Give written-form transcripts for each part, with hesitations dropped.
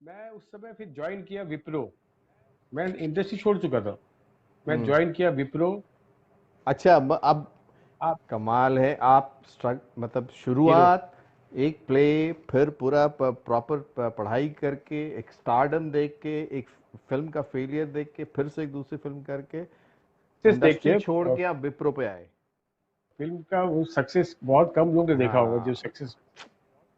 मैं उस समय फिर ज्वाइन किया विप्रो। मैं इंडस्ट्री छोड़ चुका था। मैं हम्म। ज्वाइन किया विप्रो। अच्छा, अब आप कमाल है। आप मतलब हीरो। शुरुआत एक प्ले, फिर पूरा प्रॉपर पढ़ाई करके, एक स्टारडम देख के, एक फिल्म का फेलियर देख के, फिर से एक दूसरी फिल्म करके सक्सेस देख इंडस्ट्री के छोड़ के आप विप्रो पे आए। फिल्म का वो सक्सेस बहुत कम लोग ने देखा होगा जो हाँ। सक्सेस।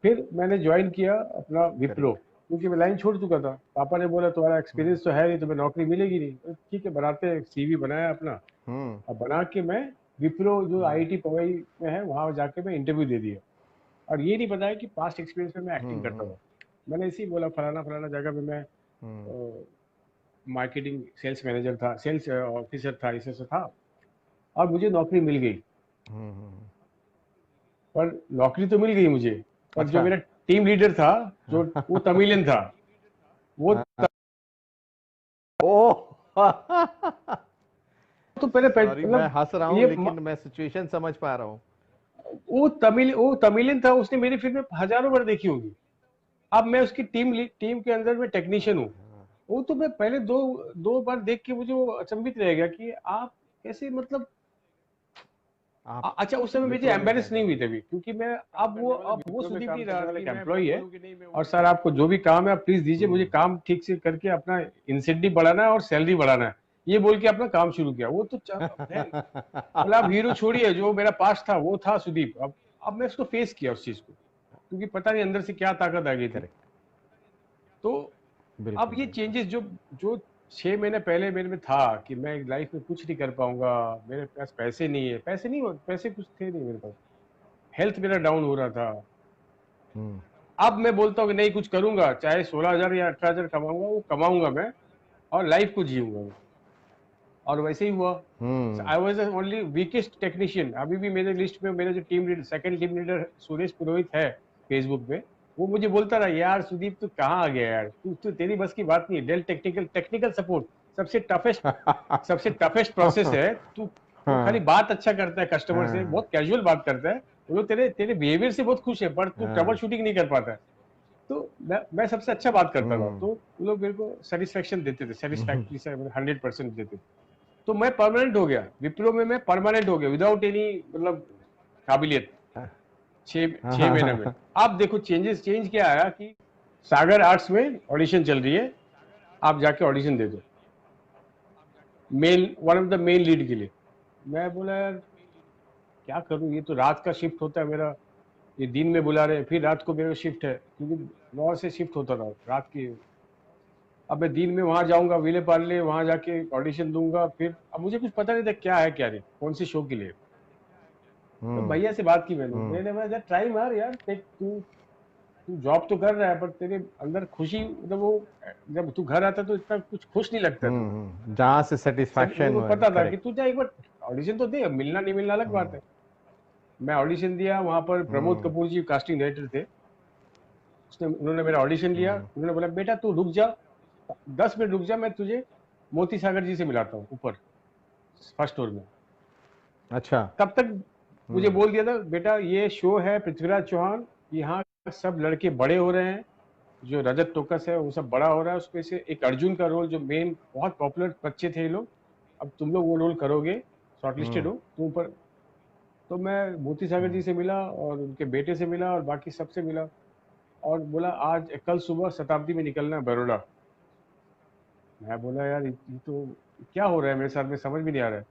फिर मैंने ज्वाइन किया अपना विप्रो, करेक्ट। क्योंकि मैं लाइन छोड़ चुका था। पापा ने बोला तुम्हारा हम्म। एक्सपीरियंस तो है नहीं, तुम्हें नौकरी मिलेगी नहीं। तो ठीक है, बनाते हैं। सीवी बनाया अपना। हम्म। और बना के मैं विप्रो जो हम्म। आईआईटी पवई में है वहां जाके मैं इंटरव्यू दे दिया। और ये नहीं बताया कि पास्ट एक्सपीरियंस में मैं एक्टिंग करता हम्म। था। मैंने इसी बोला फलाना फलाना जगह पे मैं हम्म। मार्केटिंग सेल्स मैनेजर था, सेल्स ऑफिसर था, इसे से था। और मुझे नौकरी मिल गई। हम्म। पर नौकरी तो मिल गई मुझे। पर जो अच्छा। मेरा टीम लीडर था, जो वो तमिलियन था। वो ओह। तो पहले सॉरी, मैं मतलब हंस रहा हूँ ये लेकिन मैं सिचुएशन समझ पा रहा हूँ। वो तमिलियन था। उसने मेरी फिल्में हजारों बार देखी होगी। अब मैं उसकी टीम के अंदर में टेक्नीशियन हूँ। वो तो मैं पहले दो दो बार देख के मुझे वो अचंभित रह गया कि आप कैसे मतलब। आप अच्छा, उस समय मुझे विप्रो में एम्बेरस ज्वाइन नहीं हुए। हुई तभी, क्योंकि मैं अब वो विप्रो में सुदीप काम नहीं करने रहा वाले कि एक मैं एम्प्लॉय है। बोलूँ कि नहीं मैं और सर आपको जो भी काम है आप प्लीज दीजिए, मुझे हम्म। काम ठीक से करके अपना इंसेंटिव बढ़ाना है और सैलरी बढ़ाना है। ये बोल के अपना काम शुरू किया। वो तो मतलब अब हीरो छोड़िए, जो मेरा पास्ट था वो था सुदीप। अब मैं उसको फेस किया उस चीज को, क्योंकि पता नहीं अंदर से क्या ताकत आ गई थी। करेक्ट। तो अब बिल्कुल ये बिल्कुल। चेंजेस जो जो 6 महीने पहले मेरे में था कि मैं लाइफ में कुछ नहीं कर पाऊंगा, मेरे पास पैसे नहीं है, पैसे कुछ थे नहीं मेरे पास, हेल्थ मेरा डाउन हो रहा था। हम्म। अब मैं बोलता हूँ कि नहीं, कुछ करूंगा, चाहे 16,000 या 18,000 कमाऊंगा, वो कमाऊंगा मैं। और लाइफ को जीऊंगा मैं। और वैसे ही हुआ। Hmm. I was only weakest technician. अभी भी मेरे लिस्ट में मेरे जो team leader, second team leader Suresh Purohit है फेसबुक पे, वो मुझे बोलता रहा, यार सुदीप तू कहाँ आ गया यार, तू तेरी बस की बात नहीं है। डेल टेक्निकल टेक्निकल सपोर्ट सबसे टफेस्ट प्रोसेस है। तू तू खाली हाँ। बात अच्छा करता है, कस्टमर से हाँ। बहुत कैजुअल बात करता है। वो लोग तेरे तेरे बिहेवियर से बहुत खुश है, पर तू ट्रबल हाँ। शूटिंग नहीं कर पाता है। तो मैं सबसे अच्छा बात करता था, हम्म। तो वो लोग मेरे को सेटिस्फेक्शन देते थे, सेटिस्फैक्ट्री से 100% देते थे। तो मैं परमानेंट हो गया विप्रो में। मैं परमानेंट हो गया विदाउट एनी मतलब काबिलियत। हाँ छह हाँ महीने में हाँ। आप देखो चेंज क्या आया कि सागर आर्ट्स में ऑडिशन चल रही है, आप जाके ऑडिशन दे दो, main one of the main lead के लिए। मैं बोला यार क्या करूं, ये तो रात का शिफ्ट होता है मेरा, ये दिन में बुला रहे हैं, फिर रात को मेरा शिफ्ट है, क्योंकि 9 से शिफ्ट होता था रात की। अब मैं दिन में वहां जाऊंगा विले पार्ले, वहां जाके ऑडिशन दूंगा, फिर अब मुझे कुछ पता नहीं था क्या है क्या नहीं, कौन से शो के लिए। तो हम्म। भैया से बात की मैंने हम्म। मैंने बोला ट्राई मार यार, देख तू तू जॉब तो कर रहा है, पर तेरे अंदर खुशी मतलब वो, जब तू घर आता तो इतना कुछ खुश नहीं लगता तू। जहाँ से सब मेरे सेटिस्फैक्शन को हो। पता था कि करेक्ट। तू जा एक बार ऑडिशन तो दे, अब मिलना नहीं मिलना अलग बात हम्म। है। मैं ऑडिशन दिया, वहां पर प्रमोद हम्म। कपूर जी कास्टिंग डायरेक्टर थे। उन्होंने मेरा ऑडिशन लिया, हम्म। उन्होंने बोला बेटा तू रुक जा, 10 मिनट रुक जा, मैं तुझे मोती सागर जी से मिलाता हूँ ऊपर फर्स्ट फ्लोर में। अच्छा। तब तक मुझे हम्म। बोल दिया था, बेटा ये शो है पृथ्वीराज चौहान, यहाँ सब लड़के बड़े हो रहे हैं, जो रजत टोकस है वो सब बड़ा हो रहा है, उसमें से एक अर्जुन का रोल जो मेन बहुत पॉपुलर बच्चे थे ये लोग, अब तुम लोग वो रोल करोगे, शॉर्टलिस्टेड हम्म। हो तुम ऊपर। तो मैं मोती सागर जी हम्म। से मिला और उनके बेटे से मिला और बाकी सबसे मिला। और बोला आज कल सुबह शताब्दी में निकलना है बड़ौदा। मैं बोला यार ये तो क्या हो रहा है मेरे साथ में, समझ भी नहीं आ रहा है।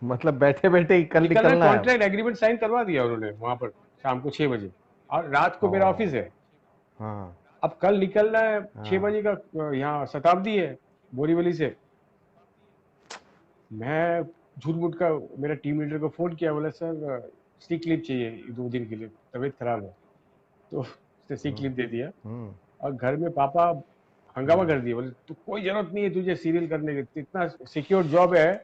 मतलब बैठे बैठे ही कल निकलना है, निकलना है अब। कॉन्ट्रैक्ट एग्रीमेंट साइन करवा दिया उन्होंने वहां पर शाम को 6 बजे। और रात को ओ। मेरा ऑफिस है। हाँ। अब कल निकलना है, छह हाँ। बजे का यहाँ शताब्दी है बोरीवली से। मैं झूठ मूठ का मेरा टीम लीडर को फोन किया, बोला सर सिक लीव चाहिए 2 दिन के लिए, तबीयत खराब है। तो उसने सिक हम्म। लीव दे दिया। हम्म। और घर में पापा हंगामा हम्म। कर दिया, बोले तू कोई जरूरत नहीं है तुझे सीरियल करने की, इतना सिक्योर जॉब है।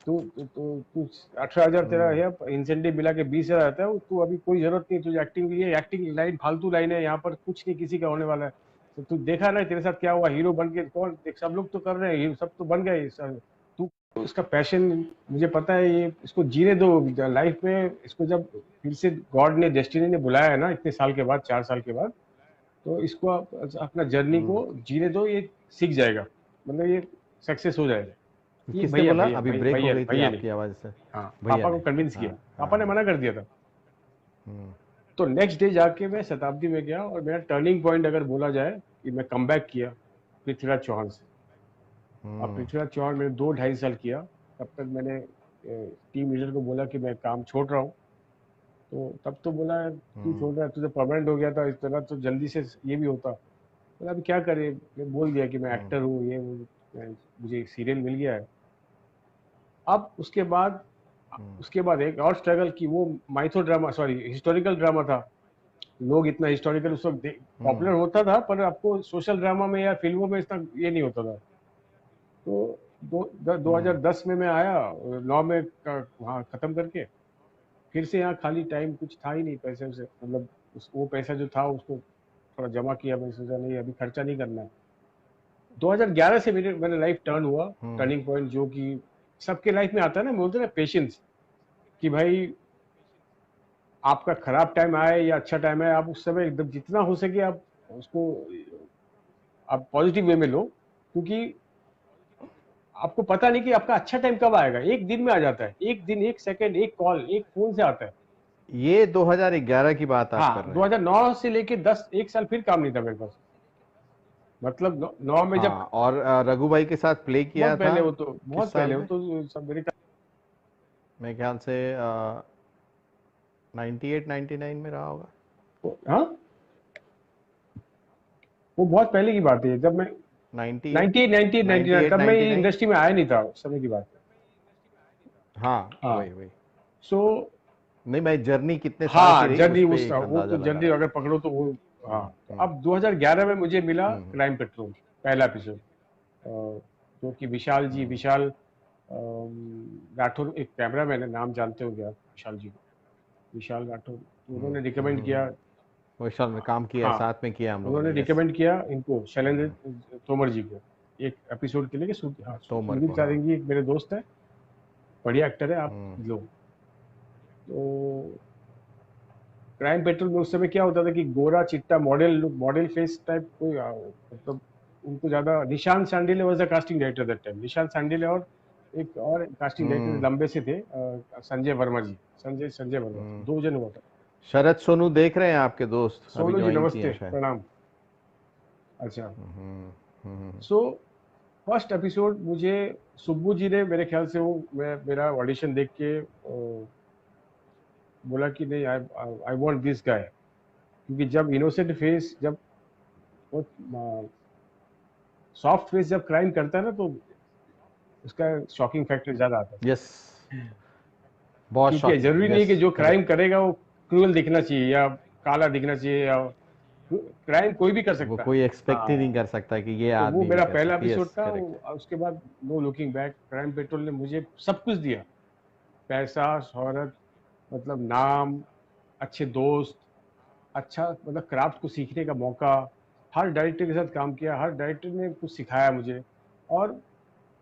तू तू तू तू 18,000 तेरा हम्म। है, इंसेंटिव मिला के 20,000 आता है, तू अभी कोई जरूरत नहीं है तुझे एक्टिंग की, ये एक्टिंग लाइन फालतू लाइन है, यहाँ पर कुछ नहीं किसी का होने वाला है। तो तू देखा ना तेरे साथ क्या हुआ, हीरो बन के कौन देख, सब लोग तो कर रहे हैं, हीरो सब तो बन गए तू इसका पैशन, मुझे पता है ये, इसको जीने दो लाइफ में। इसको जब फिर से गॉड ने डेस्टिनी ने बुलाया है ना इतने साल के बाद, 4 साल के बाद, तो इसको आप अपना जर्नी को जीने दो, ये सीख जाएगा, मतलब ये सक्सेस हो जाएगा। ये किसने भैया बोला? भैया अभी भैया ब्रेक हो भैया गई थी भैया ने। आपकी आवाज से। हाँ, भैया पापा को ने। कन्विंस किया, हाँ पापा ने हाँ। मना कर दिया था। हम्म, तो नेक्स्ट डे जाके मैं शताब्दी में गया, और मेरा टर्निंग पॉइंट अगर बोला जाए कि मैं कम बैक किया पृथ्वीराज चौहान से। अब हम्म, पृथ्वीराज चौहान मैंने 2 ढाई साल किया, तब तक मैंने टीम लीडर को बोला कि मैं काम छोड़ रहा हूँ। तो तब तो बोला, तू हम्म, छोड़ रहा है, तुझे परमानेंट हो गया था, इस तरह तो जल्दी से ये भी होता। बोला अभी क्या करे, मैं बोल दिया कि मैं हम्म, एक्टर हूँ, ये वो, मुझे एक सीरियल मिल गया है। अब हम्म, उसके बाद एक और स्ट्रगल की, वो mytho drama, sorry historical drama था। लोग इतना हिस्टोरिकल उस वक्त हम्म, पॉपुलर होता था, पर आपको सोशल ड्रामा में या फिल्मों में इतना ये नहीं होता था। तो 2010 में मैं आया, 9 में वहाँ खत्म करके, फिर से यहाँ खाली टाइम कुछ था ही नहीं, पैसे से मतलब वो पैसा जो था उसको थोड़ा जमा किया, मैंने सोचा नहीं अभी खर्चा नहीं करना है। 2011 से मेरे लाइफ टर्न हुआ, हम्म। टर्निंग पॉइंट जो कि सबके लाइफ में आता है ना, बोलते हैं ना पेशेंस, कि भाई आपका खराब टाइम आए या अच्छा टाइम आए, आप उस समय एकदम जितना हो सके आप उसको आप पॉजिटिव वे में लो, क्योंकि आपको पता नहीं कि आपका अच्छा टाइम कब आएगा, एक दिन में आ जाता है, एक दिन, एक सेकंड, एक कॉल, एक फोन से आता है। ये 2011 की बात आप कर हाँ, रहे हैं? 2009 से लेके 10, एक साल फिर काम नहीं था मेरे पास, मतलब 9 में जब, हाँ, और रघु भाई के साथ प्ले किया बहुत था पहले हो तो, किस बहुत साल पहले हो में? तो सब मेरे, मेरे ख्याल से 98 99 में रहा होगा। हाँ वो बहुत पहले की बात है, जब मैं 98 98 98 99, 98 तब मैं 99। इंडस्ट्री में आया नहीं था, उस समय की बात हाँ, है। हाँ, वही वही। सो नहीं, मैं जर्नी कितने साल की हाँ रही जर्नी उस पे उस, एक वो अंदाजा तो लगा जर्नी रहा अगर था। पकड़ो तो वो, हाँ। हम्म, तो हम्म, अब 2011 में मुझे मिला हम्म, क्राइम पेट्रोल, पहला एपिसोड, जो कि विशाल जी, हम्म, विशाल राठौर, एक कैमरामैन है, नाम जानते होंगे आप विशाल जी को, विशाल राठौर, तो उन्होंने रिकमेंड किया। वही साल में काम किया है, हाँ, साथ में किया हम लोगों उन्होंने ने, यस। रिकमेंड किया इनको, शैलेंद्र तोमर जी को, एक एपिसोड के लिए कि हाँ, तोमर सुदीप को, हाँ। चारेंगी एक मेरे दोस्त है, बढ़िया एक्टर है, आप हम्म, लो। तो क्राइम पेट्रोल में उस समय क्या होता था कि गोरा चिट्टा model look, model face type कोई मतलब उनको ज्यादा, Nishant Sandilya was the casting director that time, Nishant Sandilya और एक और कास्टिंग डायरेक्टर हम्म, लंबे से थे, संजय वर्मा जी, संजय वर्मा, हम्म। 2 जन हुआ था। शरद सोनू देख रहे हैं आपके दोस्त, अभी सोनू जी ज्वाइन किए नमस्ते, हैं शायद। प्रणाम। अच्छा, हम्म, हम्म, सो फर्स्ट एपिसोड मुझे सुब्बू जी ने मेरे ख्याल से वो, मेरा ऑडिशन देख के बोला कि नहीं, आई आई वांट दिस गाय, क्योंकि जब इनोसेंट फेस, जब वो सॉफ्ट फेस जब क्राइम करता है ना, तो उसका शॉकिंग फैक्टर ज्यादा आता है। यस। बहुत क्योंकि शॉकिंग, जरूरी नहीं है यस, कि जो क्राइम करेक्ट। करेगा वो क्रूअल दिखना चाहिए या काला दिखना चाहिए, या क्राइम कोई भी कर वो सकता है। कोई एक्सपेक्ट ही नहीं हाँ, कर सकता कि ये तो वो आदमी भी मेरा कर पहला सकता है, एपिसोड यस, था करेक्ट। उसके बाद no looking back, Crime Patrol ने मुझे सब कुछ दिया, पैसा, शोहरत, मतलब नाम, अच्छे दोस्त, अच्छा मतलब क्राफ्ट को सीखने का मौका, हर डायरेक्टर के साथ काम किया, हर डायरेक्टर ने कुछ सिखाया मुझे, और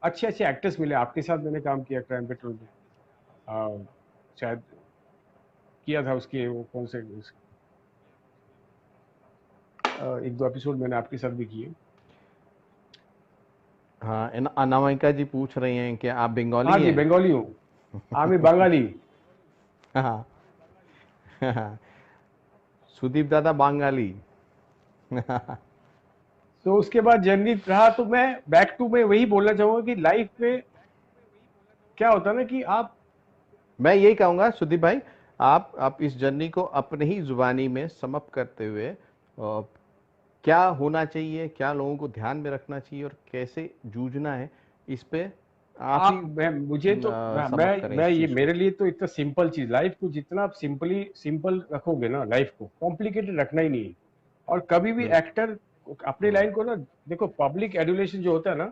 अच्छे अच्छे एक्टर्स मिले, आपके साथ मैंने काम किया क्राइम पेट्रोल में, शायद किया था उसके, वो कौन से, एक दो एपिसोड मैंने आपके साथ भी किए। हाँ, अनामिका जी पूछ रही हैं कि आप हाँ बंगाली जी, हैं? बंगाली हूँ, आमी बंगाली। हाँ। सुदीप दादा बंगाली। तो उसके बाद जर्नी रहा, तो मैं बैक टू, मैं वही बोलना चाहूंगा कि लाइफ में क्या होता है ना कि आप, मैं यही कहूंगा सुदीप भाई, आप इस जर्नी को अपने ही जुबानी में समअप करते हुए क्या होना चाहिए, क्या लोगों को ध्यान में रखना चाहिए और कैसे जूझना है, इस पे आप ही मैं मुझे तो, समअप करें मैं इस ये चीज को। मेरे लिए तो इतना सिंपल चीज, लाइफ को जितना आप सिंपल रखोगे ना, लाइफ को कॉम्प्लिकेटेड रखना ही नहीं है। और कभी भी बिल्कुल। एक्टर अपने लाइन को ना, देखो पब्लिक एडुलेशन जो होता है ना,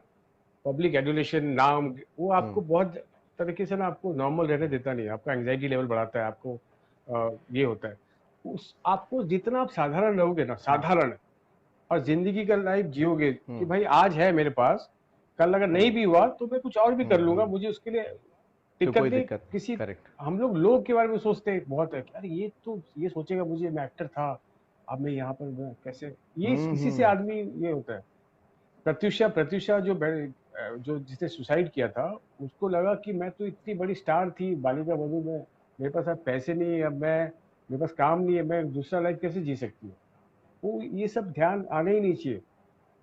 पब्लिक एडुलेशन नाम, वो हम्म, आपको बहुत तरीके से ना आपको नॉर्मल रहने देता नहीं है, आपका एंग्जाइटी लेवल बढ़ाता है, आपको ये होता है। उस आपको जितना आप साधारण रहोगे ना, हम्म, साधारण, और जिंदगी का लाइफ जियोगे कि हम्म, भाई आज है मेरे पास, कल अगर नहीं हम्म, भी हुआ तो मैं कुछ और भी कर लूंगा, हम्म। मुझे उसके लिए तो दिक्कत कोई नहीं। दिक्कत नहीं, किसी, करेक्ट। हम लोग के बारे में सोचते हैं बहुत है कि अरे ये तो ये सोचेगा मुझे, मैं एक्टर था, अब मैं यहाँ पर कैसे, ये इसी से हम्म। आदमी ये होता है। प्रत्युषा प्रत्युषा जो जिसने सुसाइड किया था, उसको लगा कि मैं तो इतनी बड़ी स्टार थी बालिका वधू में, मेरे पास अब पैसे नहीं है, अब मैं मेरे पास काम नहीं है, मैं दूसरा लाइफ कैसे जी सकती हूँ। वो ये सब ध्यान आना ही नहीं चाहिए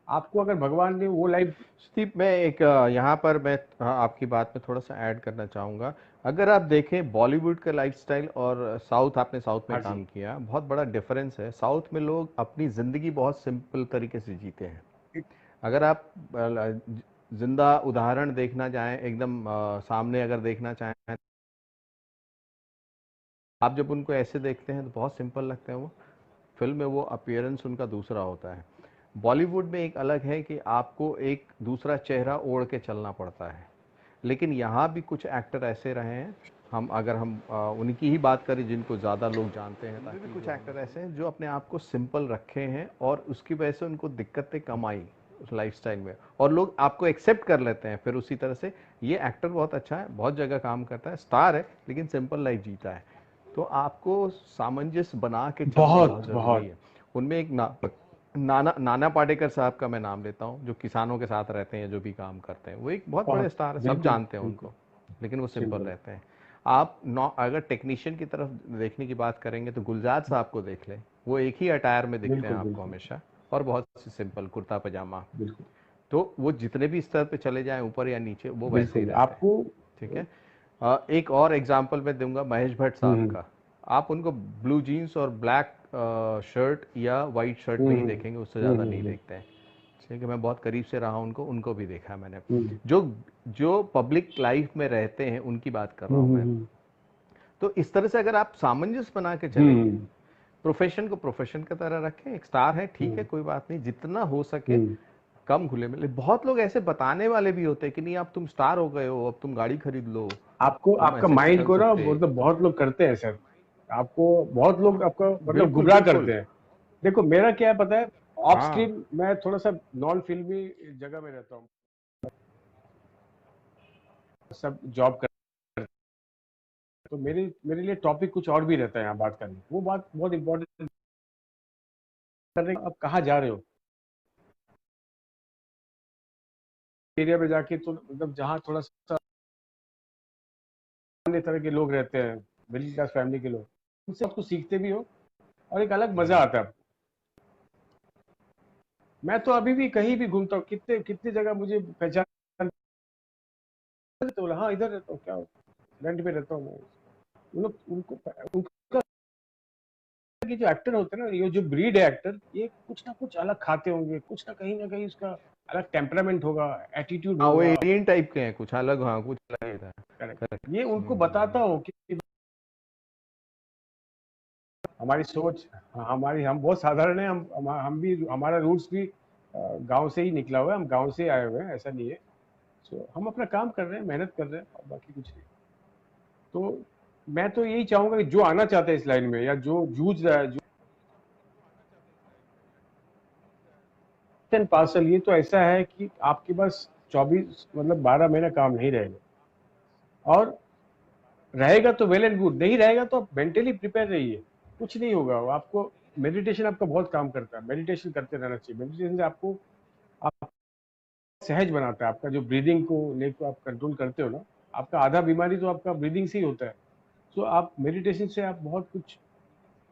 आपको, अगर भगवान ने वो लाइफ। स्टीव, मैं एक यहाँ पर मैं आपकी बात में थोड़ा सा ऐड करना चाहूँगा। अगर आप देखें बॉलीवुड का लाइफस्टाइल और साउथ, आपने साउथ में हाँ जी। काम किया, बहुत बड़ा डिफरेंस है। साउथ में लोग अपनी ज़िंदगी बहुत सिंपल तरीके से जीते हैं। अगर आप जिंदा उदाहरण देखना चाहें, एकदम सामने अगर देखना चाहें, आप जब उनको ऐसे देखते हैं तो बहुत सिंपल लगते हैं वो। फिल्म में वो अपीयरेंस उनका दूसरा होता है। बॉलीवुड में एक अलग है कि आपको एक दूसरा चेहरा ओढ़ के चलना पड़ता है। लेकिन यहाँ भी कुछ एक्टर ऐसे रहे हैं, हम अगर हम उनकी ही बात करें जिनको ज़्यादा लोग जानते हैं, ताकि भी कुछ एक्टर ऐसे हैं जो अपने आप को सिंपल रखे हैं और उसकी वजह से उनको दिक्कतें कम आई उस लाइफस्टाइल में, और लोग आपको एक्सेप्ट कर लेते हैं फिर उसी तरह से। ये एक्टर बहुत अच्छा है, बहुत जगह काम करता है, स्टार है, लेकिन सिंपल लाइफ जीता है। तो आपको सामंजस्य बना के चलना बहुत बहुत ज़रूरी बहुत। है। उनमें एक नाना नाना पाटेकर साहब का मैं नाम लेता हूँ, जो किसानों के साथ रहते हैं, जो भी काम करते हैं, वो एक बहुत बड़े बहुत स्टार है, सब बिल्कुल जानते हैं बिल्कुल। उनको, लेकिन वो सिंपल सिंपल। रहते हैं। आप अगर टेक्नीशियन की तरफ देखने की बात करेंगे तो गुलजार साहब को देख लें, वो एक ही अटायर में दिखते हैं बिल्कुल आपको बिल्कुल हमेशा, और बहुत सिंपल कुर्ता पजामा। बिल्कुल तो वो जितने भी स्तर पे चले जाएं, ऊपर या नीचे, वो वैसे ही बिल्कुल रहते हैं। आपको। ठीक है। एक और एग्जांपल मैं दूंगा महेश भट्ट साहब हम्म का। आप उनको ब्लू जीन्स और ब्लैक शर्ट या वाइट शर्ट में ही हम्म देखेंगे, उससे हम्म ज़्यादा नहीं हम्म देखते हैं। ठीक है, मैं बहुत करीब से रहा उनको, उनको भी देखा है मैंने। हम्म जो जो पब्लिक लाइफ में रहते हैं उनकी बात कर रहा हूँ मैं। हम्म तो इस तरह से अगर आप सामंजस्य बना के चलेंगे, हम्म प्रोफेशन को प्रोफेशन की तरह रखें, एक स्टार है ठीक है, हम्म कोई बात नहीं, जितना हो सके हम्म। कम घुले मिले। बहुत लोग ऐसे बताने वाले भी होते हैं कि नहीं अब तुम स्टार हो गए हो, अब तुम गाड़ी खरीद लो, आपको तुम आपका ऐसे नहीं माइंड चल को ना, सकते। मतलब बहुत लोग करते हैं सर, आपको बहुत लोग आपका मतलब बिल्कुल गुमराह बिल्कुल। करते हैं। देखो मेरा क्या है पता है, ऑफ हाँ। स्क्रीन मैं थोड़ा सा नॉन फिल्मी जगह में रहता हूँ, सब जॉब कर, तो मेरे मेरे लिए टॉपिक कुछ और भी रहता है यहाँ बात करने, वो बात बहुत इंपॉर्टेंट करने। अब कहाँ जा रहे हो एरिया में जाके, तो मतलब जहाँ थोड़ा सा अन्य तरह के लोग रहते हैं, मिडिल क्लास फैमिली के लोग, उनसे आपको सीखते भी हो और एक अलग मजा आता है। मैं तो अभी भी कहीं भी घूमता हूँ, कितने कितनी जगह मुझे पहचान, तो बोला हाँ इधर रहता हूँ, क्या रेंट पे रहता हूँ मैं। उन लोग उनको उनका कि जो एक्टर होते हैं ना, ये जो ब्रीड है एक्टर, ये कुछ ना कुछ अलग खाते होंगे, कुछ ना कहीं उसका अलग टेम्परामेंट होगा, एटीट्यूड हाँ, वो होगा। एलियन टाइप के हैं कुछ अलग, हाँ कुछ अलग ही था। करेक्ट। करेक्ट। ये उनको बताता हूँ कि हमारी सोच, हमारी, हम बहुत साधारण है, हम भी, हमारा रूट्स भी गांव से ही निकला हुआ है, हम गांव से आए हुए हैं, ऐसा नहीं है। सो हम अपना काम कर रहे हैं, मेहनत कर रहे हैं, और बाकी कुछ नहीं। तो मैं तो यही चाहूंगा कि जो आना चाहता है इस लाइन में, या जो जूझ रहा है, जो पार्सल, ये तो ऐसा है कि आपके पास 24 मतलब 12 महीना काम नहीं रहेगा, और रहेगा तो वेल एंड गुड, नहीं रहेगा तो आप मेंटली प्रिपेयर रहिए, कुछ नहीं होगा। वो आपको मेडिटेशन आपका बहुत काम करता है, मेडिटेशन करते रहना चाहिए। मेडिटेशन से आपको, आप सहज बनाता है, आपका जो ब्रीदिंग को लेकर आप कंट्रोल करते हो ना, आपका आधा बीमारी तो आपका ब्रीदिंग से ही होता है। सो आप मेडिटेशन से आप बहुत कुछ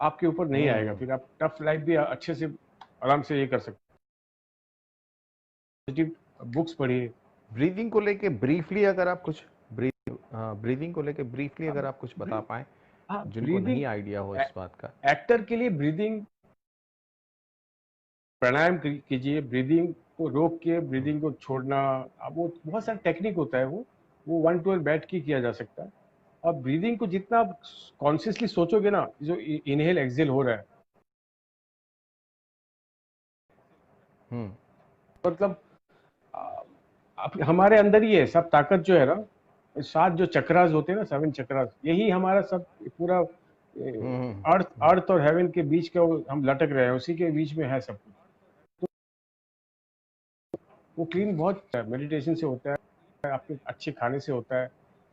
आपके ऊपर नहीं आएगा, हम्म। फिर आप टफ लाइफ भी अच्छे से आराम से ये कर सकते हैं। पॉजिटिव बुक्स पढ़िए। ब्रीदिंग को लेके ब्रीफली अगर आप कुछ ब्रीदिंग को लेके ब्रीफली अगर अब आप कुछ बता पाएं, हाँ, जिनको ब्रीदिंग, नहीं आइडिया हो इस बात का। एक्टर के लिए ब्रीदिंग, प्राणायाम कीजिए, ब्रीदिंग को रोक के ब्रीदिंग को छोड़ना। अब वो बहुत सारा टेक्निक होता है, वो 1 to 1 बैठ के किया जा सकता है। और ब्रीदिंग को जितना आप कॉन्शियसली सोचोगे ना, जो इनहेल एक्सहेल हो रहा है, हम्म। मतलब हमारे अंदर ही है सब ताकत जो है ना, 7 जो चक्रास होते हैं ना, 7 चक्रास, यही हमारा सब पूरा अर्थ हम्म। अर्थ और हेवन के बीच का हम लटक रहे हैं, उसी के बीच में है सब कुछ। वो क्लीन बहुत मेडिटेशन से होता है, आपके अच्छे खाने से होता है,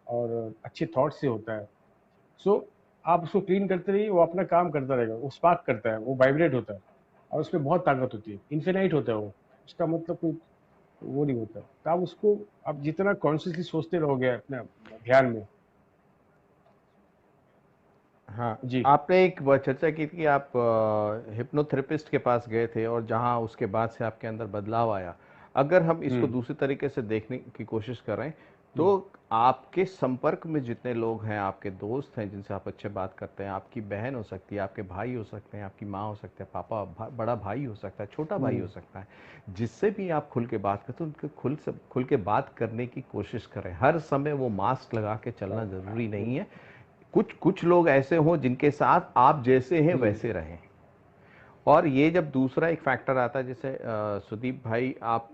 और अच्छे थॉट से होता है। सो आप उसको क्लीन करते रहिए, वो अपना काम करता रहेगा, वो स्पार्क करता है, वो वाइब्रेट होता है, और उसमें बहुत ताकत होती है, इन्फिनाइट होता है वो, उसका मतलब कोई वो नहीं होता। तो आप उसको, आप जितना कॉन्शियसली सोचते रहोगे अपने ध्यान में। हाँ, जी। आपने एक चर्चा की थी कि आप हिप्नोथेरेपिस्ट के पास गए थे और जहाँ उसके बाद से आपके अंदर बदलाव आया। अगर हम इसको हम्म। दूसरी तरीके से देखने की कोशिश करें तो हम्म। आपके संपर्क में जितने लोग हैं, आपके दोस्त हैं जिनसे आप अच्छे बात करते हैं, आपकी बहन हो सकती है, आपके भाई हो सकते हैं, आपकी माँ हो सकते हैं, पापा बड़ा भाई हो सकता है, छोटा भाई हो हम्म। सकता है, जिससे भी आप खुल के बात करते हैं उनके खुल के बात करने की कोशिश करें। हर समय वो मास्क लगा के चलना ज़रूरी नहीं है। कुछ कुछ लोग ऐसे हों जिनके साथ आप जैसे हैं हम्म। वैसे रहें। और ये जब दूसरा एक फैक्टर आता है, जैसे सुदीप भाई आप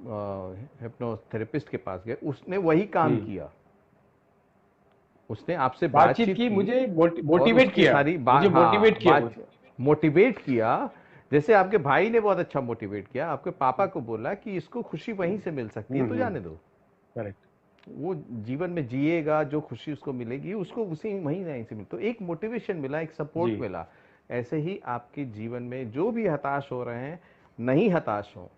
हिप्नोथेरेपिस्ट के पास गए, उसने वही काम हम्म। किया, उसने आपसे बातचीत बातचीत की, की मुझे और मोटिवेट उसकी किया, सारी मुझे मोटिवेट हाँ किया बात मुझे। मोटिवेट किया। जैसे आपके भाई ने बहुत अच्छा मोटिवेट किया, आपके पापा को बोला कि इसको खुशी वहीं से मिल सकती है, तो हम्म। जाने दो, करेक्ट। वो जीवन में जिएगा, जो खुशी उसको मिलेगी उसको उसी वहीं नहीं से मिल, तो एक मोटिवेशन मिला, एक जी। सपोर्ट मिला। ऐसे ही आपके जीवन में जो भी हताश हो रहे हैं, नहीं हताश हो।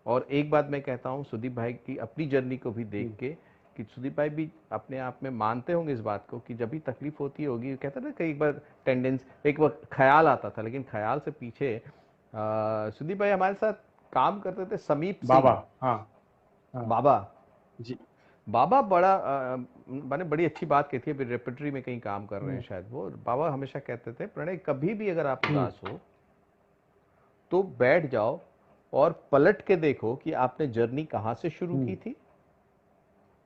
और एक बात मैं कहता हूँ सुदीप भाई की अपनी जर्नी को भी देख हम्म। के, कि सुदीप भाई भी अपने आप में मानते होंगे इस बात को कि जब भी तकलीफ होती होगी, कहते ना कई बार एक वक्त ख्याल आता था, लेकिन ख्याल से पीछे सुदीप भाई हमारे साथ काम करते थे, समीप बाबा। सिंह हाँ। हाँ। बाबा। जी। बाबा बड़ा मैंने बड़ी अच्छी बात कही थी, अभी रेपेटरी में कहीं काम कर रहे हैं हम्म। शायद वो। बाबा हमेशा कहते थे, प्रणय कभी भी अगर आप हम्म। उदास हो तो बैठ जाओ और पलट के देखो कि आपने जर्नी कहाँ से शुरू की हम्म। थी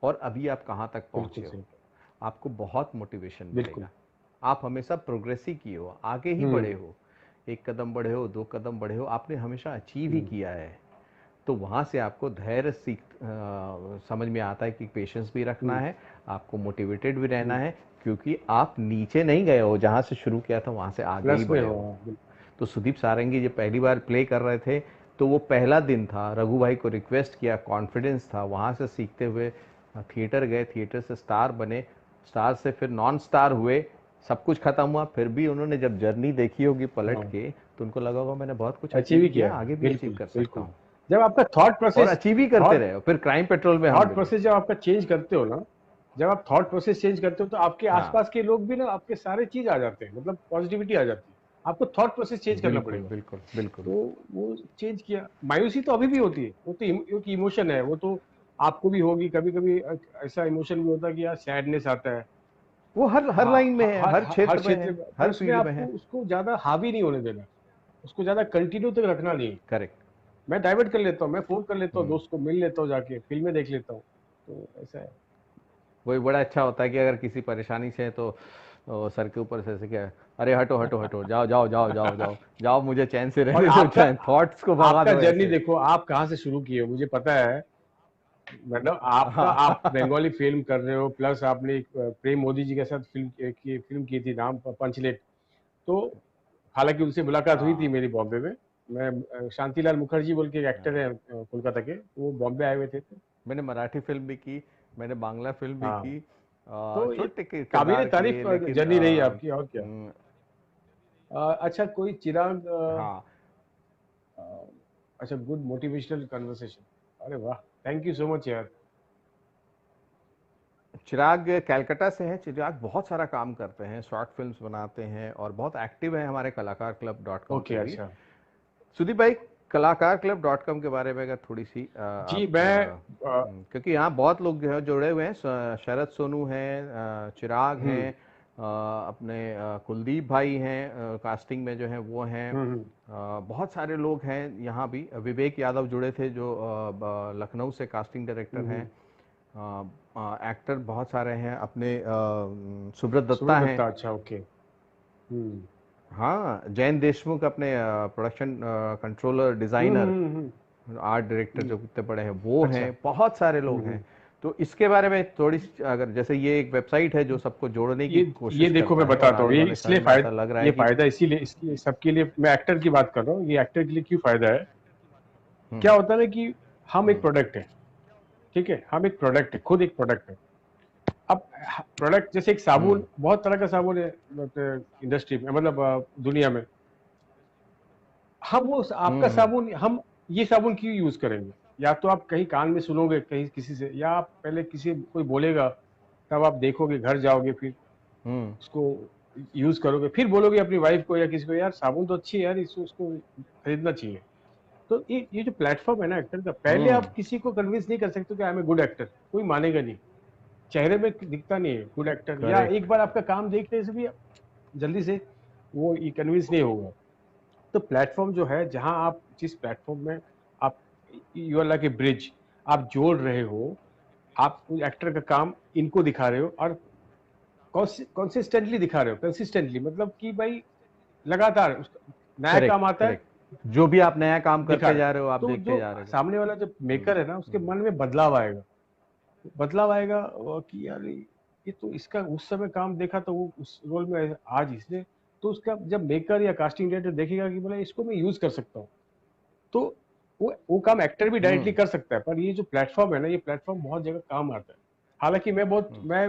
और अभी आप कहाँ तक बिल्कुल पहुँचे हो। सही। आपको बहुत मोटिवेशन बिल्कुल। मिलेगा। आप हमेशा प्रोग्रेस ही किए हो, आगे ही बढ़े हम्म। हो। एक कदम बढ़े हो, दो कदम बढ़े हो, आपने हमेशा अचीव ही हम्म। किया है। तो वहाँ से आपको धैर्य समझ में आता है कि पेशेंस भी रखना हम्म। है, आपको मोटिवेटेड भी रहना हम्म। है, क्योंकि आप नीचे नहीं गए हो, जहाँ से शुरू किया था वहाँ से आगे ही प्लस में बढ़े हो, हो। हाँ, बिल्कुल। तो सुदीप सारंगी जब पहली बार प्ले कर रहे थे, तो वो पहला दिन था, रघु भाई को रिक्वेस्ट किया, कॉन्फिडेंस था, वहाँ से सीखते हुए थिएटर गए, थिएटर से स्टार बने, स्टार से फिर नॉन स्टार हुए, सब कुछ खत्म हुआ, फिर भी उन्होंने जब जर्नी देखी होगी पलट हाँ, के, तो उनको लगा होगा मैंने बहुत कुछ अचीव अचीव ही किया, किया है, आगे भी अचीव बिल्कुल कर सकता बिल्कुल। हूँ। जब आपका थॉट और प्रोसेस, अचीव ही करते थॉट रहे, फिर क्राइम पेट्रोल में हम थॉट मिले। प्रोसेस जब आपका चेंज करते हो ना, जब आप थॉट प्रोसेस चेंज करते हो तो आपके हाँ, आसपास के लोग भी ना, आपके सारे चीज आ जाते हैं, मतलब पॉजिटिविटी आ जाती है। आपको थॉट प्रोसेस चेंज करना बिल्कुल पड़ेगा। बिल्कुल बिल्कुल। तो वो चेंज किया। मायूसी तो अभी भी होती है, वो तो एक इमोशन है, वो तो आपको भी होगी कभी कभी। ऐसा इमोशन भी होता है कि यार सैडनेस आता है। वो हर हर हाँ, लाइन में है, हर हर क्षेत्र में है, क्षेत्र में, पर हर उसमें फील्ड में आपको है। उसको ज्यादा हावी नहीं होने देना, उसको ज्यादा कंटिन्यू तक रखना नहीं है। करेक्ट। मैं डाइवर्ट कर लेता हूँ, मैं फोन कर लेता हूँ, दोस्त को मिल लेता हूँ, जाके फिल्में देख लेता हूँ। तो ऐसा है। वही बड़ा अच्छा होता है कि अगर किसी परेशानी से है तो सर के ऊपर से ऐसे क्या, अरे हटो हटो हटो, जाओ जाओ जाओ जाओ जाओ जाओ, मुझे चैन से और रहने दो, आपका चैन, थॉट्स को भगा आपका दो जर्नी ऐसे। देखो, आप कहाँ से शुरू किए हो मुझे पता है। मतलब आपका, आप हाँ। बंगाली फिल्म कर रहे हो, प्लस आपने एक प्रेम मोदी जी के साथ फिल्म की थी, नाम पंचलेट। तो हालांकि उनसे मुलाकात हुई थी हाँ। मेरी बॉम्बे में। मैं शांतिलाल मुखर्जी बोल के एक एक्टर हाँ। है कोलकाता के, वो बॉम्बे आए हुए थे। मैंने मराठी फिल्म भी की, मैंने बांग्ला फिल्म भी हाँ, की, तो ये छोटे काबिले किरदार तारीफ किए, लेकिन जर्नी रही आपकी, और क्या। हम्म, अच्छा, कोई चिराग, हाँ। अ, अच्छा, गुड मोटिवेशनल कन्वर्सेशन। अरे वाह, थैंक यू सो मच यार। चिराग कैलकाटा से हैं। चिराग बहुत सारा काम करते हैं, शॉर्ट फिल्म्स बनाते हैं और बहुत एक्टिव हैं हमारे कलाकार क्लब डॉट कॉम ओके, पे भी। अच्छा। सुदीप भाई, कलाकार क्लब डॉट कॉम के बारे में अगर थोड़ी सी जी, आप मैं क्योंकि यहाँ बहुत लोग जो है जुड़े हुए हैं, शरद सोनू हैं, चिराग हैं, हम्म। अपने कुलदीप भाई हैं, कास्टिंग में जो हैं वो हैं, हम्म। बहुत सारे लोग हैं यहाँ भी। विवेक यादव जुड़े थे जो लखनऊ से कास्टिंग डायरेक्टर हैं। हम्म। एक्टर बहुत सारे हैं अपने, सुब्रत सुब्रत दत्ता हैं। दत्ता, अच्छा, ओके। हम्म। हाँ, जैन देशमुख अपने प्रोडक्शन कंट्रोलर, हम्म। डिज़ाइनर, हम्म। आर्ट डायरेक्टर हम्म। जो कितने बड़े हैं वो अच्छा। हैं, बहुत सारे लोग हैं। तो इसके बारे में थोड़ी अगर, जैसे ये एक वेबसाइट है जो सबको जोड़ने की ये कोशिश देखो, करता मैं है और बताता हूँ, आने ये वाले समय इसलिए में ऐसा फायदा, लग रहा है ये कि फायदा इसीलिए, इसलिए सबके लिए, मैं एक्टर की बात कर रहा हूँ, ये एक्टर के लिए क्यों फायदा है। क्या हम्म होता है ना कि हम एक हम्म प्रोडक्ट है, ठीक है, हम एक प्रोडक्ट है, खुद एक प्रोडक्ट है। अब प्रोडक्ट जैसे एक साबुन, बहुत तरह का साबुन है इंडस्ट्री में, मतलब दुनिया में। हम वो आपका साबुन, हम ये साबुन क्यों यूज करेंगे? या तो आप कहीं कान में सुनोगे कहीं किसी से, या आप पहले किसी कोई बोलेगा तब आप देखोगे, घर जाओगे, फिर उसको यूज करोगे, फिर बोलोगे अपनी वाइफ को या किसी को, यार साबुन तो अच्छी है यार, इसको उसको खरीदना चाहिए। तो ये जो प्लेटफॉर्म है ना एक्टर का, पहले आप किसी को कन्विंस नहीं कर सकते कि I am a good actor, कोई मानेगा नहीं, चेहरे में दिखता नहीं है गुड एक्टर, या करेक्ट। एक बार आपका काम देखने से भी जल्दी से वो कन्विंस नहीं होगा। तो प्लेटफॉर्म जो है, जहां आप जिस प्लेटफॉर्म में आप, you are like a bridge, आप जोड़ रहे हो, आप एक्टर का काम इनको दिखा रहे हो, और कंसिस्टेंटली दिखा रहे हो, कंसिस्टेंटली मतलब कि भाई लगातार नया काम करेक्ट आता है, करेक्ट, जो भी आप नया काम दिखा करते रहे जा रहे हो आप तो देखते जो जा रहे हो। सामने वाला जो मेकर है ना, उसके मन में बदलाव आएगा, बदलाव आएगा कि यार ये तो इसका उस समय काम देखा तो वो उस रोल में आज इसने, तो उसका जब मेकर या कास्टिंग डायरेक्टर देखेगा कि बोला इसको मैं यूज कर सकता हूँ, तो वो काम एक्टर भी डायरेक्टली कर सकता है। पर ये जो प्लेटफॉर्म है ना, ये प्लेटफॉर्म बहुत जगह काम आता है। हालांकि मैं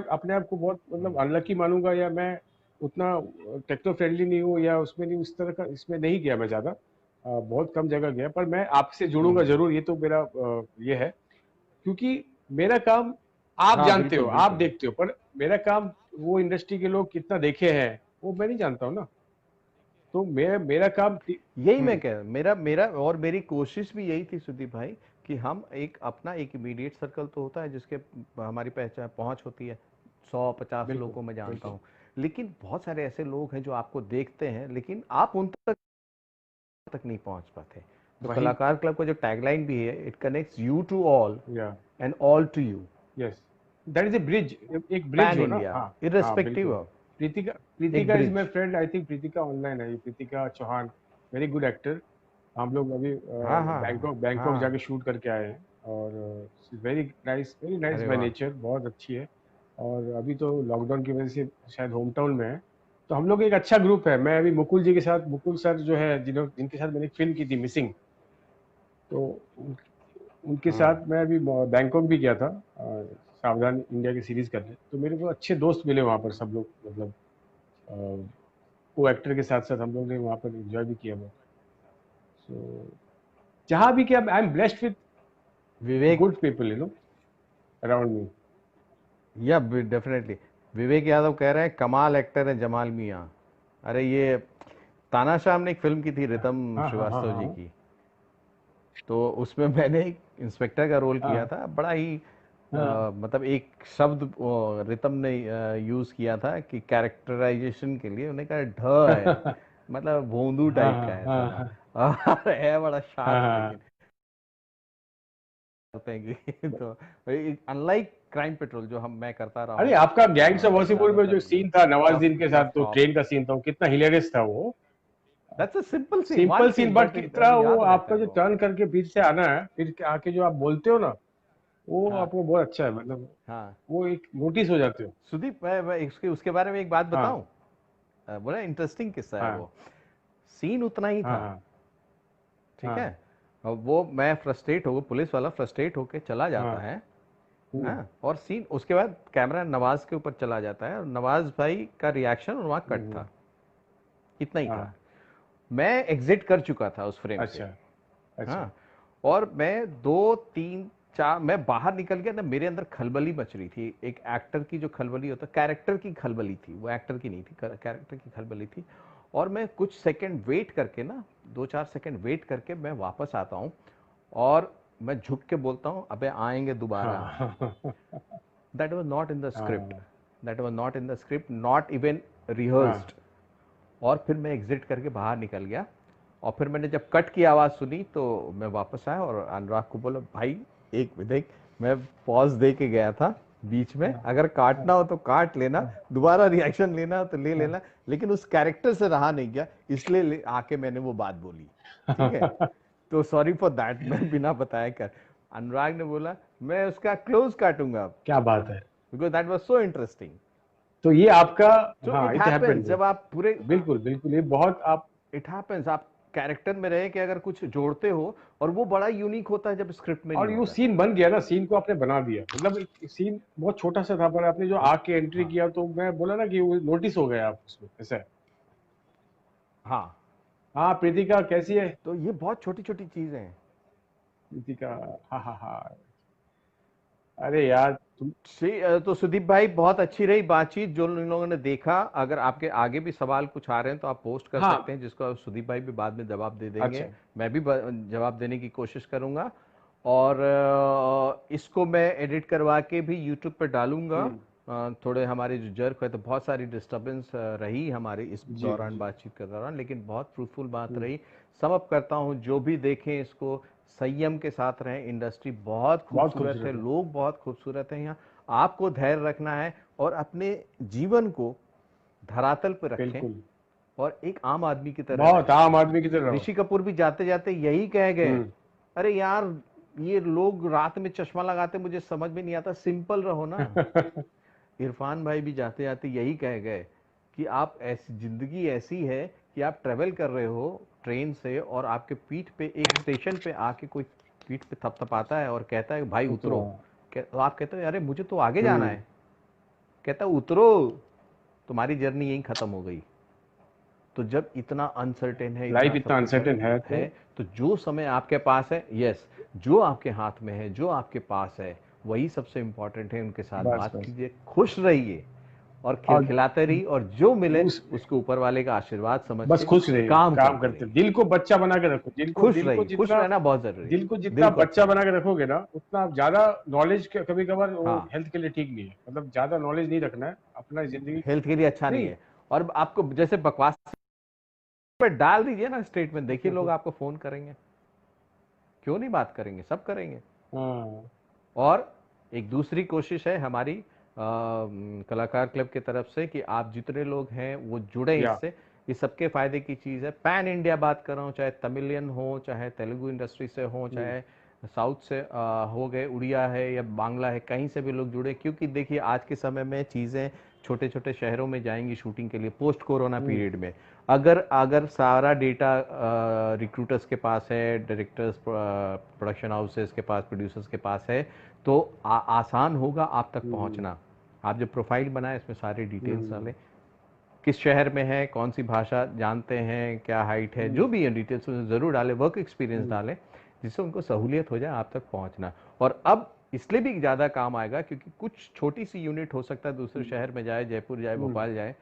अपने आप को बहुत मतलब अनलकी मानूंगा, या मैं उतना टेक्नो फ्रेंडली नहीं हूँ, या उसमें नहीं, उस तरह का इसमें नहीं गया मैं ज्यादा, बहुत कम जगह गया। पर मैं आपसे जुड़ूंगा जरूर, ये तो मेरा ये है, क्योंकि मेरा काम आप हाँ जानते हो, बिल्कुल आप बिल्कुल। देखते हो, पर मेरा काम वो इंडस्ट्री के लोग कितना देखे हैं वो मैं नहीं जानता हूँ ना। तो मेरा काम यही मैं कह, मेरा मेरा और मेरी कोशिश भी यही थी सुदीप भाई, कि हम एक अपना एक इमीडिएट सर्कल तो होता है जिसके हमारी पहचान पहुंच होती है, 100-50 लोगों बिल्कुल को मैं जानता बिल्कुल हूँ। लेकिन बहुत सारे ऐसे लोग हैं जो आपको देखते हैं लेकिन आप उन तक नहीं पहुंच पाते। तो वही, कलाकार क्लब का जो टैगलाइन भी है, it connects you to all या and all to you, yes, that is a bridge, एक ब्रिज पैन हो ना। इंडिया, हाँ, हाँ इररेस्पेक्टिव बिल्कुल। ऑफ, प्रीतिका, एक Pritika is my bridge. Friend, I think Pritika online है, Pritika Chauhan, very good actor. हम लोग अभी हाँ हाँ बैंकॉक बैंकॉक हाँ। जाके शूट करके आए हैं, और वेरी नाइस अरे बाय वाह। नेचर, बहुत अच्छी है। और अभी तो लॉकडाउन की वजह से शायद होम टाउन में है। तो हम लोग एक अच्छा ग्रुप है, मैं अभी मुकुल जी के साथ, मुकुल सर जो है जिनके साथ मैंने एक फिल्म की थी मिसिंग, तो उनके साथ मैं अभी बैंकॉक भी गया था, सावधान इंडिया की सीरीज करने। तो मेरे को अच्छे दोस्त मिले वहाँ पर, सब लोग मतलब को एक्टर के साथ साथ हम लोग ने वहाँ पर एंजॉय भी किया बहुत। सो जहाँ भी, क्या I am blessed with Vivek, good people around me. या डेफिनेटली, विवेक यादव कह रहे हैं कमाल एक्टर है जमाल मियाँ। अरे ये तानाशाह ने एक फिल्म की थी रितम हाँ हाँ हाँ श्रीवास्तव जी हाँ की, तो उसमें मैंने एक इंस्पेक्टर का रोल किया हाँ था, बड़ा ही हाँ मतलब एक शब्द रितम ने यूज किया था कि कैरेक्टराइजेशन के लिए, उन्होंने कहा ढ है, हाँ मतलब भोंदू हाँ टाइप का है हाँ थोड़ा। हाँ और है बड़ा हाँ शार्प, हाँ। लेकिन करते हैं कि तो अनलाइक क्राइम पेट्रोल जो हम मैं करता रहा अरे हूँ आपका गैंग्स ऑफ वासेपुर में जो ज्यादातर सीन था नवाजुद्दीन टफ के साथ, टफ तो कॉप, ट्रेन का सीन था, वो कितना हिलेरियस था वो। That's a simple scene, one simple scene, scene, but but it कितना वो याद रहता आपका है जो वो। टर्न करके फिर से आना है, फिर आके जो आप बोलते हो ना, वो हाँ आपको बहुत अच्छा है, मतलब हाँ। वो एक नोटिस हो जाते हो। सुदीप, मैं इसके उसके बारे में एक बात हाँ बताऊं, बड़ा इंटरेस्टिंग किस्सा है हाँ वो। सीन उतना ही हाँ था, हाँ ठीक हाँ है, और वो मैं फ्रस्ट्रेट हो, पुलिस वाला फ्रस्ट्रेट होके चला जाता हाँ है। हम्म, हाँ, और सीन उसके बाद कैमरा नवाज के ऊपर चला जाता है, और नवाज भाई का रिएक्शन वहाँ कट हम्म, था, इतना ही था। हाँ, मैं एग्जिट कर चुका था उस फ्रेम से। अच्छा अच्छा। हाँ, और मैं 2 3 4 मैं बाहर निकल गया ना, मेरे अंदर खलबली मच रही थी, एक एक्टर की जो खलबली होता है, कैरेक्टर की खलबली थी, वो एक्टर की नहीं थी, कैरेक्टर की खलबली थी। और मैं कुछ सेकंड वेट करके ना, 2 4 सेकंड वेट करके मैं वापस आता हूँ, और मैं झुक के बोलता हूँ अबे आएंगे दोबारा। हाँ that was not in the script, हाँ that was not in the script, not even हाँ रिहर्स्ड। और फिर मैं एग्जिट करके बाहर निकल गया, और फिर मैंने जब कट की आवाज़ सुनी तो मैं वापस आया और अनुराग को बोला भाई एक देख, मैं पॉज दे के गया था बीच में, हाँ अगर काटना हो तो काट लेना, हाँ दोबारा रिएक्शन लेना हो तो ले हाँ लेना, लेकिन उस कैरेक्टर से रहा नहीं गया, इसलिए आके मैंने वो बात बोली, ठीक है, हाँ। तो सॉरी फॉर दैट। मैं बिना बताए कर, अनुराग ने बोला मैं उसका क्लोज काटूंगा अब, क्या बात है। Because that was so interesting. तो ये आपका, सो हाँ इट इट हैपेंस हैपेंड, जब आप पूरे, बिल्कुल बिल्कुल, ये बहुत आप, इट हैपेंस आप कैरेक्टर में रहे कि अगर कुछ जोड़ते हो, और वो बड़ा यूनिक होता है जब स्क्रिप्ट में नहीं और ये होता है। सीन बन गया ना, सीन को आपने बना दिया, मतलब एक सीन बहुत छोटा सा था पर आपने जो आग के एंट्री हाँ किया तो मैं बोला ना कि वो नोटिस हो गया आप उसमें, ऐसा है। हाँ, हाँ प्रीतिका कैसी है? तो ये बहुत छोटी छोटी चीजें हैं। प्रीतिका, हाँ हाँ हाँ। अरे यार तुम। तो सुदीप भाई, बहुत अच्छी रही बातचीत। जो इन लोगों ने देखा, अगर आपके आगे भी सवाल कुछ आ रहे हैं तो आप पोस्ट कर हाँ। सकते हैं, जिसको सुदीप भाई भी बाद में जवाब दे देंगे। अच्छा। मैं भी जवाब देने की कोशिश करूंगा। और इसको मैं एडिट करवा के भी यूट्यूब पे डालूंगा। हम्म। थोड़े हमारे जो जर्क है, तो बहुत सारी डिस्टरबेंस रही हमारी इस जी दौरान, जी। बातचीत के दौरान, लेकिन बहुत फ्रूटफुल बात हम्म। रही। समअप करता हूँ, जो भी देखें इसको संयम के साथ रहें। इंडस्ट्री बहुत बहुत खूबसूरत है, खूबसूरत है। लोग बहुत खूबसूरत हैं यहाँ। आपको धैर्य रखना है और अपने जीवन को धरातल पर रखें, बिल्कुल। और एक आम आदमी की तरह बहुत रहें। आम आदमी की तरह रहो। ऋषि कपूर भी जाते जाते यही कह गए, हम्म। अरे यार, ये लोग रात में चश्मा लगाते, मुझे समझ में नहीं आता, सिंपल रहो ना। इरफान भाई भी जाते जाते यही कह गए कि आप ऐसी जिंदगी ऐसी है कि आप ट्रेवल कर रहे हो ट्रेन से, और आपके पीठ पे एक स्टेशन पे आके कोई पीठ पे थपथपाता है और कहता है भाई उतरो। उतरो। तो आप कहते हो अरे मुझे तो आगे जाना हम्म। है। कहता है उतरो, तुम्हारी जर्नी यहीं खत्म हो गई। तो जब इतना अनसर्टेन है, इतना लाइफ इतना सब कुछ अनसर्टेन है तो। है, तो जो समय आपके पास है, यस, जो आपके हाथ में है, जो आपके पास है, वही सबसे इंपॉर्टेंट है। उनके साथ बस बात बस। कीजिए, खुश रहिए, और और खिलखिलाते रहिए, और जो मिले उस उसको ऊपर वाले का आशीर्वाद समझ बस के खुश रहिए, काम काम करते करते रहिए। दिल को बच्चा बना के रखो, खुश रहिए, खुश रहना बहुत जरूरी है। दिल को जितना दिल को अच्छा बच्चा बना रखिए। के रखोगे ना उतना आप ज्यादा नॉलेज, कभी कभार वो हाँ, हेल्थ के लिए ठीक नहीं है, मतलब ज्यादा नॉलेज नहीं रखना है अपना जिंदगी। हेल्थ के लिए अच्छा नहीं नहीं। है। और आपको जैसे बकवास पे डाल दीजिए ना स्टेटमेंट, देखिए लोग आपको फोन करेंगे, क्यों नहीं बात करेंगे, सब करेंगे। हाँ। और एक दूसरी कोशिश है हमारी कलाकार क्लब की तरफ से कि आप जितने लोग हैं वो जुड़े या। इससे। ये सबके फायदे की चीज़ है। पैन इंडिया बात कर रहा हूँ, चाहे तमिलियन हो, चाहे तेलुगु इंडस्ट्री से हो, हम्म। चाहे साउथ से हो गए, उड़िया है या बांग्ला है, कहीं से भी लोग जुड़े। क्योंकि देखिए आज के समय में चीज़ें छोटे छोटे शहरों में जाएंगी शूटिंग के लिए, पोस्ट कोरोना हम्म। पीरियड में। अगर अगर सारा डेटा रिक्रूटर्स के पास है, डायरेक्टर्स, प्रोडक्शन हाउसेस के पास, प्रोड्यूसर्स के पास है, तो आसान होगा आप तक हम्म। पहुंचना। आप जो प्रोफाइल बनाए इसमें सारी डिटेल्स हम्म। डालें, किस शहर में है, कौन सी भाषा जानते हैं, क्या हाइट है, जो हम्म। भी है डिटेल्स उसमें ज़रूर डालें, वर्क एक्सपीरियंस हम्म। डालें, जिससे उनको सहूलियत हो जाए आप तक पहुंचना। और अब इसलिए भी ज़्यादा काम आएगा क्योंकि कुछ छोटी सी यूनिट हो सकता है दूसरे शहर में जाए, जयपुर जाए, हम्म। भोपाल जाए,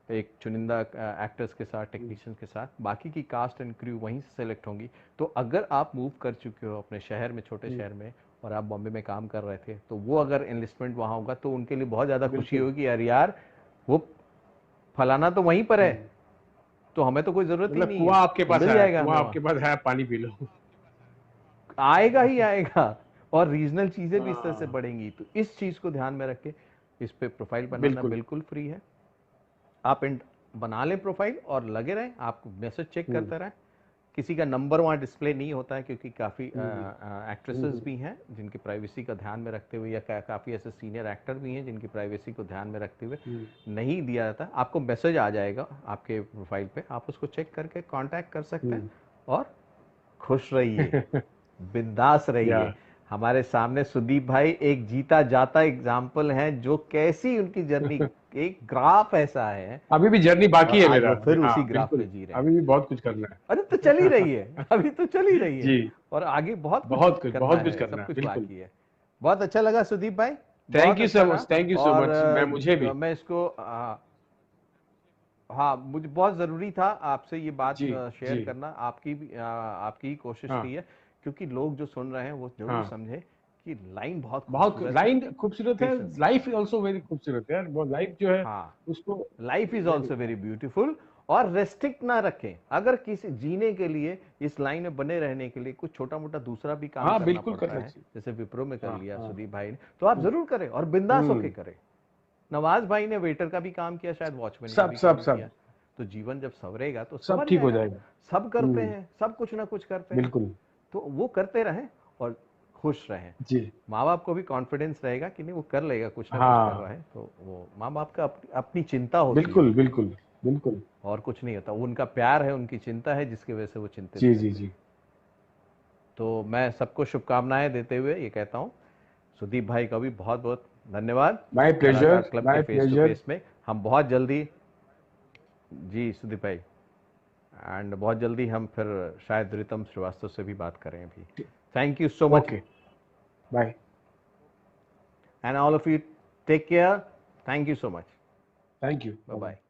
एक चुनिंदा एक्टर्स के साथ, हम्म। टेक्नीशियंस के साथ, बाकी की कास्ट एंड क्रू वहीं से सेलेक्ट होंगी। तो अगर आप मूव कर चुके हो अपने शहर में, छोटे हम्म। शहर में, और आप बॉम्बे में काम कर रहे थे, तो वो अगर एनलिस्टमेंट वहाँ होगा तो उनके लिए बहुत ज़्यादा खुशी बिल्कुल। होगी, यार यार वो फलाना तो वहीं पर है, हम्म। तो हमें तो कोई ज़रूरत ही मतलब नहीं है, कुआं आपके तो पास मिल है, जाएगा कुआं हमें वहाँ। आपके पास है, पानी पी लो। आएगा ही आएगा। और रीजनल चीज़ें भी इस तरह से हाँ। बढ़ेंगी। तो इस चीज़ को ध्यान में रख के इस पे प्रोफाइल बनाना बिल्कुल। बिल्कुल फ्री है। आप बना लें प्रोफाइल और लगे रहें, आप मैसेज चेक हम्म। करते रहें। किसी का नंबर वहाँ डिस्प्ले नहीं होता है, क्योंकि काफ़ी हम्म। एक्ट्रेसेस भी हैं जिनकी प्राइवेसी का ध्यान में रखते हुए, या काफ़ी ऐसे सीनियर एक्टर भी हैं जिनकी प्राइवेसी को ध्यान में रखते हुए हम्म। नहीं दिया जाता। आपको मैसेज आ जाएगा आपके प्रोफाइल पे, आप उसको चेक करके कांटेक्ट कर सकते हैं। हम्म। और खुश रहिए, बिंदास या। रहिए। हमारे सामने सुदीप भाई एक जीता जाता एग्जाम्पल हैं, जो कैसी उनकी जर्नी, एक ग्राफ ऐसा है, अभी भी जर्नी और बाकी है आज मेरा। वो फिर हाँ उसी ग्राफ बिल्कुल। पे जी रहे हैं। अभी भी बहुत कुछ करना है। अरे तो चल ही रही है, अभी तो चल ही रही है, जी। और आगे बहुत कुछ करना बहुत कुछ है, करना सब है कुछ बिल्कुल। बाकी है। बहुत अच्छा लगा सुदीप भाई, थैंक बहुत यू अच्छा सो रहा। मच, थैंक यू सो और मच, मैं मुझे भी। मैं इसको हाँ, मुझे बहुत ज़रूरी था आपसे ये बात जी। शेयर जी। करना। आपकी ही कोशिश रही हाँ। है, क्योंकि लोग जो सुन रहे हैं वो ज़रूर हाँ। समझे कि लाइन बहुत बहुत खूबसूरत है, लाइन खूबसूरत है। पेशेंस है। लाइफ ऑल्सो वेरी खूबसूरत है यार, वो लाइफ जो है हाँ, उसको। Life is also very beautiful. और रेस्ट्रिक्ट ना रखें, अगर किसी जीने के लिए, इस लाइन में बने रहने के लिए कुछ छोटा मोटा दूसरा भी काम हाँ करना बिल्कुल पड़ता करना है, चाहिए। जैसे विप्रो में कर हाँ लिया हाँ। सुदीप भाई ने, तो आप जरूर करें और बिंदास होके हम्म। करें। नवाज भाई ने वेटर का भी काम किया, शायद वॉचमैन का सब भी सब काम किया। सब तो जीवन जब संवरेगा तो सब संवर ठीक हो जाएगा। जाएगा। सब करते हम्म। हैं, सब कुछ ना कुछ करते हैं, बिल्कुल। तो वो करते रहें और खुश रहें। जी। माँ बाप को भी कॉन्फिडेंस रहेगा कि नहीं, वो कर लेगा, कुछ ना कुछ कर रहा हाँ है, तो वो माँ बाप का अपनी चिंता होती है बिल्कुल उनको। बिल्कुल। बिल्कुल। और कुछ नहीं होता। उनका प्यार है, उनकी चिंता है, जिसकी वजह से वो चिंतित जी रहते जी हैं। जी। तो मैं सबको शुभकामनाएं देते हुए ये कहता हूँ, सुदीप भाई का भी बहुत बहुत धन्यवाद। माय कलाकार प्लेजर, क्लब के my face to pleasure. Face में हम बहुत जल्दी, जी सुदीप भाई, एंड बहुत जल्दी हम फिर शायद रितम श्रीवास्तव से भी बात करें अभी। Thank you so much, okay, bye. And all of you take care. Thank you so much. Thank you. Bye bye.